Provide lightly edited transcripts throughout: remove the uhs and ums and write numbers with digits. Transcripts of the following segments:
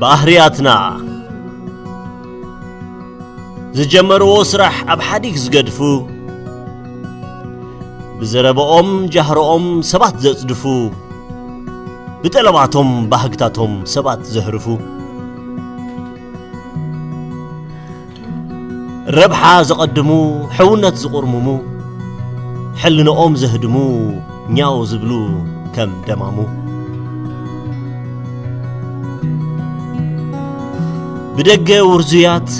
ባህርያትና ዝጀመርዎ ስራሕ ኣብ ሓዲግ ዝገድፉ ብዘረበኦም ጃህሮኦም ሰባት ዘጽድፉ ብጠለባቶም ባህግታቶም ሰባት ዘህርፉ ረብሓ ዘቐድሙ ሕውነት ዝቁርምሙ ሕልንኦም ዘህድሙ ኛው ዝብሉ ከም ደማሙ ብደገ ውርዙያት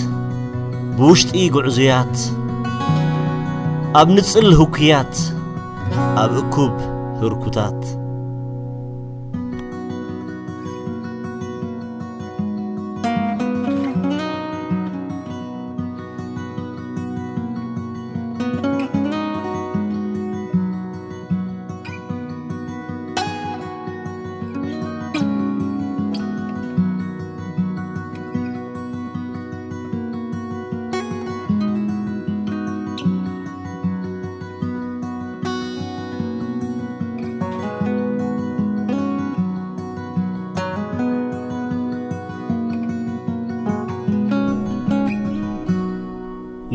ብውሽጢ ጉዕዙያት ኣብ ንጽል ህኩያት ኣብ እኩብ ህርኩታት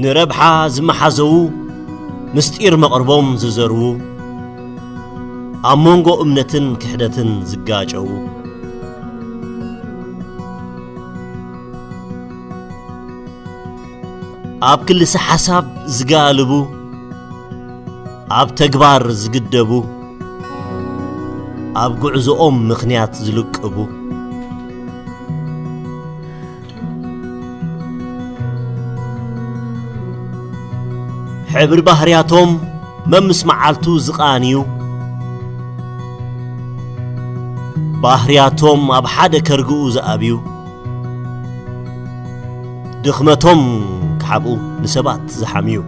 ንረብሓ ዝመሓዘው ምስጢር መቕርቦም ዝዘርቡ ኣብ መንጎ እምነትን ክሕደትን ዝጋጨው ኣብ ክልሲ ሓሳብ ዝጋልቡ ኣብ ተግባር ዝግደቡ ኣብ ጉዕዞኦም ምኽንያት ዝልቅቡ ሕብሪ ባህርያቶም መምስ መዓልቱ ዝቃንዩ ባህርያቶም ኣብ ሓደ ከርግኡ ዝኣብዩ ድኽመቶም ክሓብኡ ንሰባት ዝሓምዩ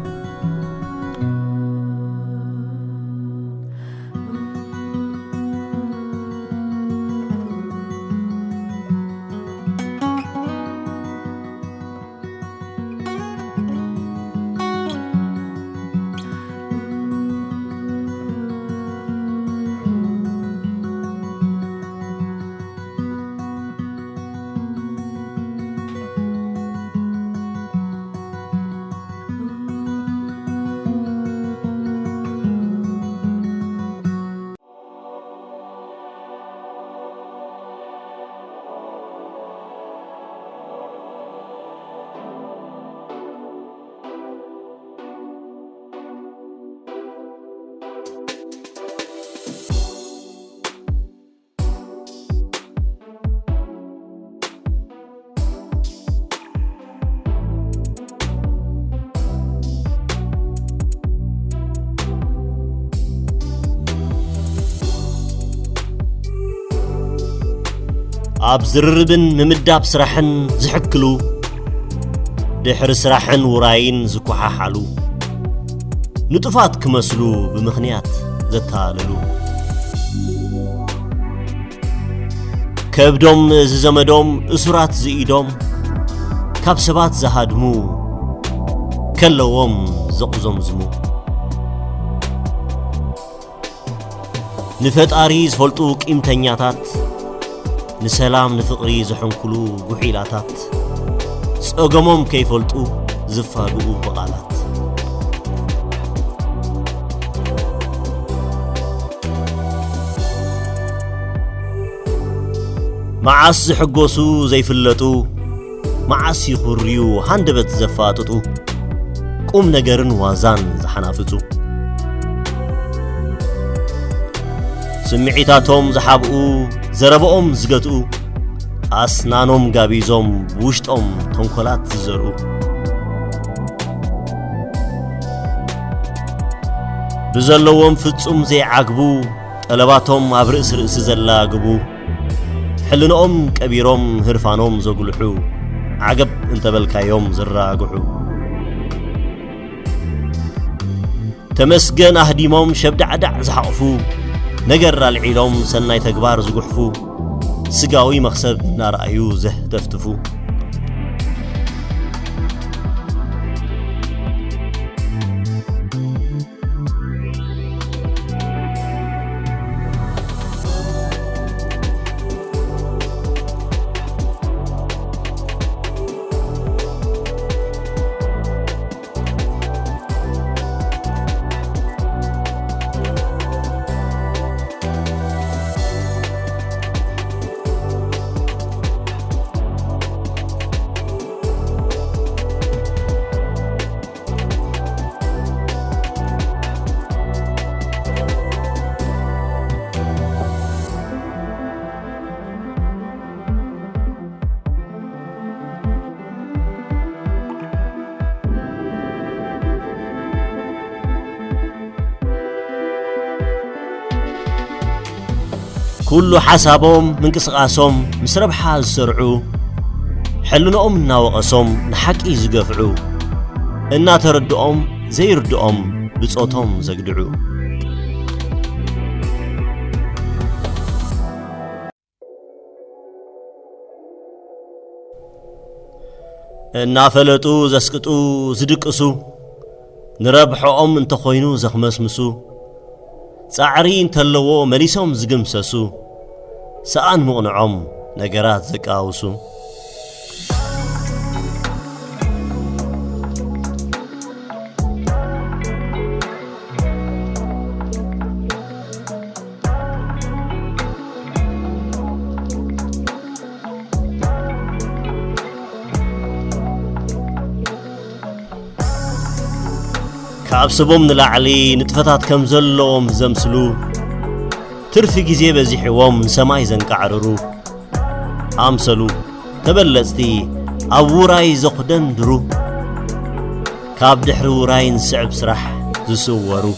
ኣብ ዝርርብን ምምዳብ ስራሕን ዝሕክሉ ድሕሪ ስራሕን ውራይን ዝኩሓሓሉ ንጡፋት ክመስሉ ብምኽንያት ዘተሃለሉ ከብዶም ዝዘመዶም እሱራት ዝኢዶም ካብ ሰባት ዝሃድሙ ከለዎም ዘቕዞምዝሙ ንፈጣሪ ዝፈልጡ ቂምተኛታት ንሰላም ንፍቕሪ ዝሕንኩሉ ጉሒላታት ጸገሞም ከይፈልጡ ዝፋግኡ በቓላት መዓስ ዝሕጎሱ ዘይፍለጡ መዓስ ይኹርዩ ሃንደበት ዘፋጥጡ ቁም ነገርን ዋዛን ዝሓናፍጹ ስምዒታቶም ዝሓብኡ ዘረበኦም ዝገትኡ ኣስናኖም ጋቢዞም ውሽጦም ተንኰላት ዝዘርኡ ብዘለዎም ፍጹም ዘይዓግቡ ጠለባቶም ኣብ ርእሲ ርእሲ ዘላግቡ ሕልንኦም ቀቢሮም ህርፋኖም ዘጉልሑ ዓገብ እንተበልካዮም ዝራግሑ ተመስገን ኣህዲሞም ሸብዳዕዳዕ ዝሓቕፉ ነገር አልዒሎም ሰናይ ተግባር ዝጉሕፉ ስጋዊ መኽሰብ ናርአዩ ዘህተፍትፉ كل حسابهم من قسقاسهم مسرب حاز سرعو حلنهم ناوقسهم نحكي زقفعو إنا تردهم زي ردهم بصوتهم زقدعو إنا فلتو زسكتو زدقسو نربحهم انت خوينو زخمسمسو صعرين تلوو مليسهم زقمسسو سأن مقنعهم نقرات زكاوسو كابسبهم نلعلي نتفتات كم زلهم زمسلو ترفي جزيه بزيحوهم سماي زنكعررو أمسلو تبلزتي أوراي زقدن درو كاب دحرو راين سعب سرح زسورو